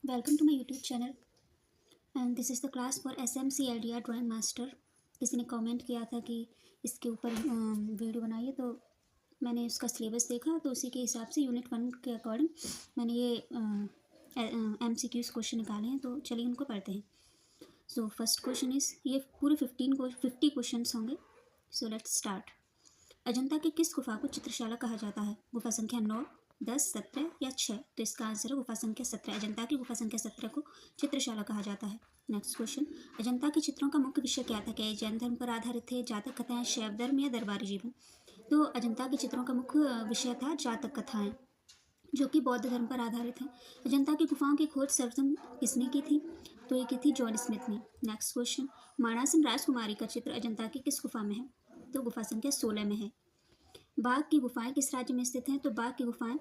Welcome to my YouTube channel and this is the class for SMCLDR drawing master. किसी ने comment किया था कि इसके ऊपर वीडियो बनाइए, तो मैंने उसका सिलेबस देखा तो उसी के हिसाब से यूनिट 1 के अकॉर्डिंग मैंने ये MCQs क्वेश्चन निकाले हैं। तो चलिए उनको पढ़ते हैं। सो फर्स्ट क्वेश्चन इज़, ये पूरे 50 क्वेश्चन होंगे। So let's start. अजंता की किस गुफा को चित्रशाला कहा जाता है? गुफा संख्या 9, 10, 17 या 6? तो इसका आंसर है गुफा संख्या 17। अजंता की गुफा संख्या 17 को चित्रशाला कहा जाता है। नेक्स्ट क्वेश्चन, अजंता के चित्रों का मुख्य विषय क्या था? क्या ये जैन धर्म पर आधारित थे, जातक कथाएं, शैव धर्म या दरबारी जीवन? तो अजंता के चित्रों का मुख्य विषय था जातक कथाएं, जो कि बौद्ध धर्म पर आधारित है। अजंता की गुफाओं की खोज सर्वप्रथम किसने की थी? तो ये की थी जॉन स्मिथ ने। नेक्स्ट क्वेश्चन, माणासन राजकुमारी का चित्र अजंता की किस गुफा में है? तो गुफा संख्या 16 में है। बाघ की गुफाएं किस राज्य में स्थित हैं? तो बाघ की गुफाएं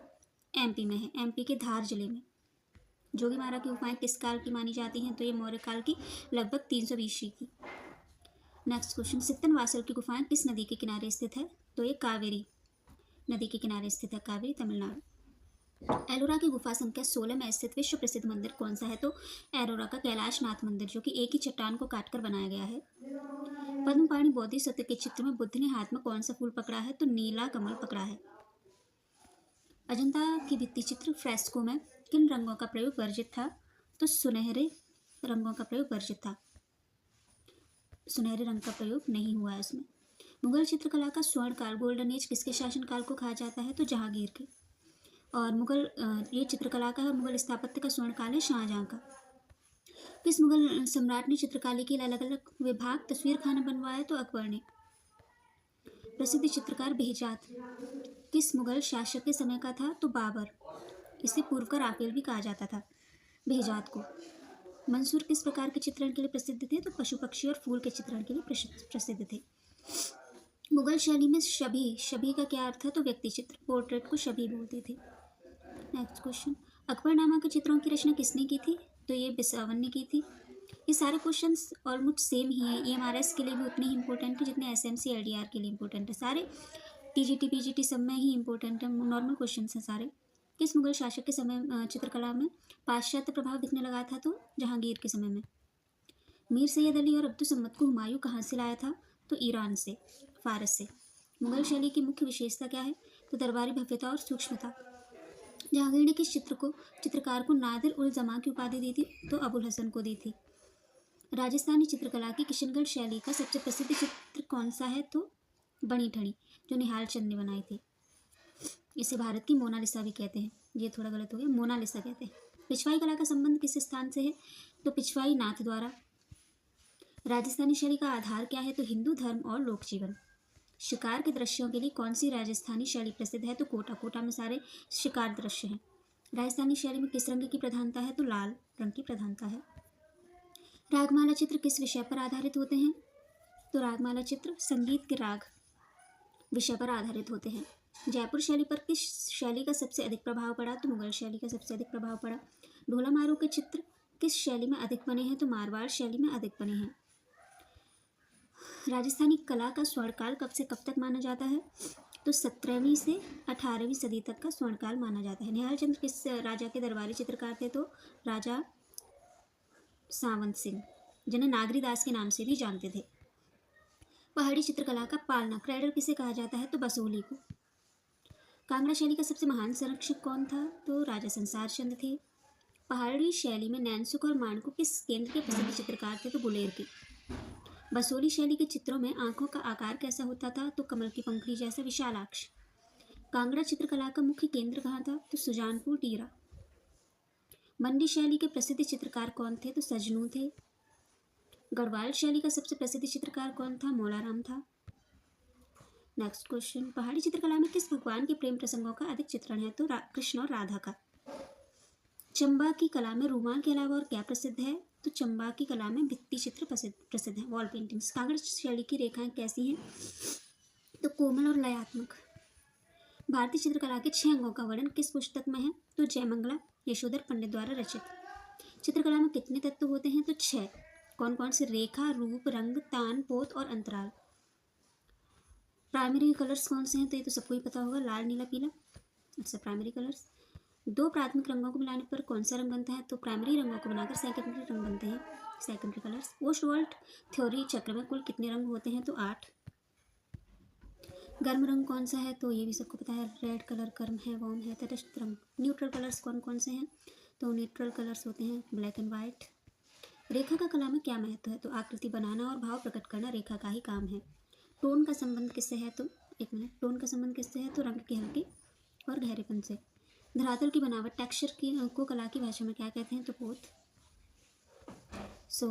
MP में है, MP के धार जिले में। जोगीमारा की गुफाएं किस काल की मानी जाती हैं? तो ये मौर्य काल की, लगभग 320 ईस्वी की। नेक्स्ट क्वेश्चन, सित्तनवासल की गुफाएं किस नदी के किनारे स्थित है? तो ये कावेरी नदी के किनारे स्थित है, कावेरी तमिलनाडु। एलोरा की गुफा संख्या 16 में स्थित विश्व प्रसिद्ध मंदिर कौन सा है? तो एलोरा का कैलाशनाथ मंदिर, जो कि एक ही चट्टान को काटकर बनाया गया है। पद्मपाणि बोधिसत्व के चित्र में बुद्ध ने हाथ में कौन सा फूल पकड़ा है? तो नीला कमल पकड़ा है। अजंता की भित्ति चित्र फ्रेस्को में किन रंगों का प्रयोग वर्जित था? तो सुनहरे रंगों का प्रयोग वर्जित था, सुनहरे रंग का प्रयोग नहीं हुआ है उसमें। मुगल चित्रकला का स्वर्ण काल, गोल्डन एज, किसके शासनकाल को कहा जाता है? तो जहांगीर के। और मुगल ये चित्रकला का, मुगल स्थापत्य का स्वर्ण काल है शाहजहां का। किस मुगल सम्राट ने चित्रकारी के अलग अलग विभाग तस्वीर खाना बनवाया? तो अकबर ने। प्रसिद्ध चित्रकार बेहजात किस मुगल शासक के समय का था? तो बाबर। इसे पूर्व का राफेल भी कहा जाता था बेहजात को। मंसूर किस प्रकार के चित्रण के लिए प्रसिद्ध थे? तो पशु पक्षी और फूल के चित्रण के लिए प्रसिद्ध थे। मुगल शैली में शबी का क्या अर्थ है? तो व्यक्ति चित्र, पोर्ट्रेट को शबी बोलते थे। नेक्स्ट क्वेश्चन, अकबरनामा के चित्रों की रचना किसने की थी? तो ये बिसावन ने की थी। ये सारे क्वेश्चंस ऑलमोस्ट सेम ही है, EMRS के लिए भी उतने ही इंपॉर्टेंट है जितने SMCLDR के लिए इंपॉर्टेंट है। सारे TGT PGT सब में ही इंपॉर्टेंट है, नॉर्मल क्वेश्चंस हैं सारे। किस मुगल शासक के समय चित्रकला में पाश्चात्य प्रभाव दिखने लगा था? तो जहांगीर के समय में। मीर सैयद अली और अब्दुल सम्मद को हुमायूं कहाँ से लाया था? तो ईरान से, फारस से। मुगल शैली की मुख्य विशेषता क्या है? तो दरबारी भव्यता और सूक्ष्मता। जहांगीर ने किस चित्रकार को नादिर उल जमा की उपाधि दी थी? तो अबुल हसन को दी थी। राजस्थानी चित्रकला की किशनगढ़ शैली का सबसे प्रसिद्ध चित्र कौन सा है? तो बनी ठनी, जो निहाल चंद ने बनाई थी। इसे भारत की मोनालिसा भी कहते हैं। ये थोड़ा गलत हो गया, मोनालिसा कहते हैं। पिछवाई कला का संबंध किस स्थान से है? तो पिछवाई नाथ द्वारा। राजस्थानी शैली का आधार क्या है? तो हिंदू धर्म और लोक जीवन। शिकार के दृश्यों के लिए कौन सी राजस्थानी शैली प्रसिद्ध है? तो कोटा में सारे शिकार दृश्य हैं। राजस्थानी शैली में किस रंग की प्रधानता है? तो लाल रंग की प्रधानता है। रागमाला चित्र किस विषय पर आधारित होते हैं? तो रागमाला चित्र संगीत के राग विषय पर आधारित होते हैं। जयपुर शैली पर किस शैली का सबसे अधिक प्रभाव पड़ा? तो मुगल शैली का सबसे अधिक प्रभाव पड़ा। ढोला मारू के चित्र किस शैली में अधिक बने हैं? तो मारवाड़ शैली में अधिक बने हैं। राजस्थानी कला का स्वर्णकाल कब से कब तक माना जाता है? तो 17वीं से 18वीं सदी तक का स्वर्णकाल माना जाता है। निहाल चंद किस राजा के दरबारी चित्रकार थे? तो राजा सावंत सिंह, जिन्हें नागरी दास के नाम से भी जानते थे। पहाड़ी चित्रकला का पालना क्रेडल किसे कहा जाता है? तो बसोली को। कांगड़ा शैली का सबसे महान संरक्षक कौन था? तो राजा संसार चंद थे। पहाड़ी शैली में नैनसुख और माणको किस केंद्र के प्रसिद्ध चित्रकार थे? तो गुलेर के। बसोली शैली के चित्रों में आंखों का आकार कैसा होता था? तो कमल की पंखुड़ी जैसा विशालाक्ष। कांगड़ा चित्रकला का मुख्य केंद्र कहाँ था? तो सुजानपुर टीरा। मंडी शैली के प्रसिद्ध चित्रकार कौन थे? तो सजनू थे। गढ़वाल शैली का सबसे प्रसिद्ध चित्रकार कौन था? मौलाराम था। नेक्स्ट क्वेश्चन, पहाड़ी चित्रकला में किस भगवान के प्रेम प्रसंगों का अधिक चित्रण है? तो कृष्ण और राधा का। चंबा की कला में रूमाल के अलावा और क्या प्रसिद्ध है? तो चंबा की कला में भित्ति चित्र प्रसिद्ध है, वॉल पेंटिंग्स। कांगड़ा शैली की रेखाएं कैसी हैं? तो कोमल और लयात्मक। भारतीय चित्रकला के 6 अंगों का वर्णन किस पुस्तक में है? तो जयमंगला यशोधर पंडित द्वारा रचित। चित्रकला में कितने तत्व होते हैं? तो 6। कौन कौन से? रेखा, रूप, रंग, तान, पोत और अंतराल। प्राइमरी कलर्स कौन से हैं? तो ये तो सबको ही पता होगा, लाल, नीला, पीला। अच्छा, प्राइमरी कलर्स। दो प्राथमिक रंगों को मिलाने पर कौन सा रंग बनता है? तो प्राइमरी रंगों को बनाकर सेकेंडरी रंग बनते हैं, सेकेंडरी कलर्स। ओस्टवाल्ड थ्योरी चक्र में कुल कितने रंग होते हैं? तो 8। गर्म रंग कौन सा है? तो ये भी सबको पता है, रेड कलर गर्म है, वार्म है। तटस्थ रंग, न्यूट्रल कलर्स कौन कौन से हैं? तो न्यूट्रल कलर्स होते हैं ब्लैक एंड वाइट। रेखा का कला में क्या महत्व है? तो आकृति बनाना और भाव प्रकट करना रेखा का ही काम है। टोन का संबंध किससे है? तो एक मिनट, टोन का संबंध किससे है? तो रंग के हल्के और गहरेपन से। धरातल की बनावट टेक्सचर की को कला की भाषा में क्या कहते हैं? तो बोथ। सो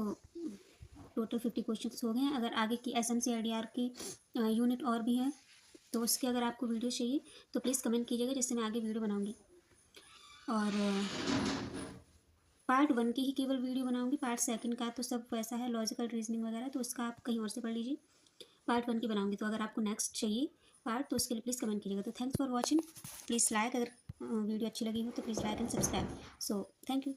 टोटल 50 क्वेश्चंस हो गए हैं। अगर आगे की SMCIDR की यूनिट और भी है तो उसके अगर आपको वीडियो चाहिए तो प्लीज़ कमेंट कीजिएगा, जिससे मैं आगे वीडियो बनाऊंगी। और पार्ट 1 की ही केवल वीडियो बनाऊंगी। पार्ट 2 का तो सब वैसा है, लॉजिकल रीजनिंग वगैरह, तो उसका आप कहीं और से पढ़ लीजिए। पार्ट 1 की बनाऊंगी। तो अगर आपको नेक्स्ट चाहिए पार्ट तो उसके लिए प्लीज़ कमेंट कीजिएगा। तो thanks for watching. Please like, अगर वीडियो अच्छी लगी हो तो please like and subscribe. So thank you.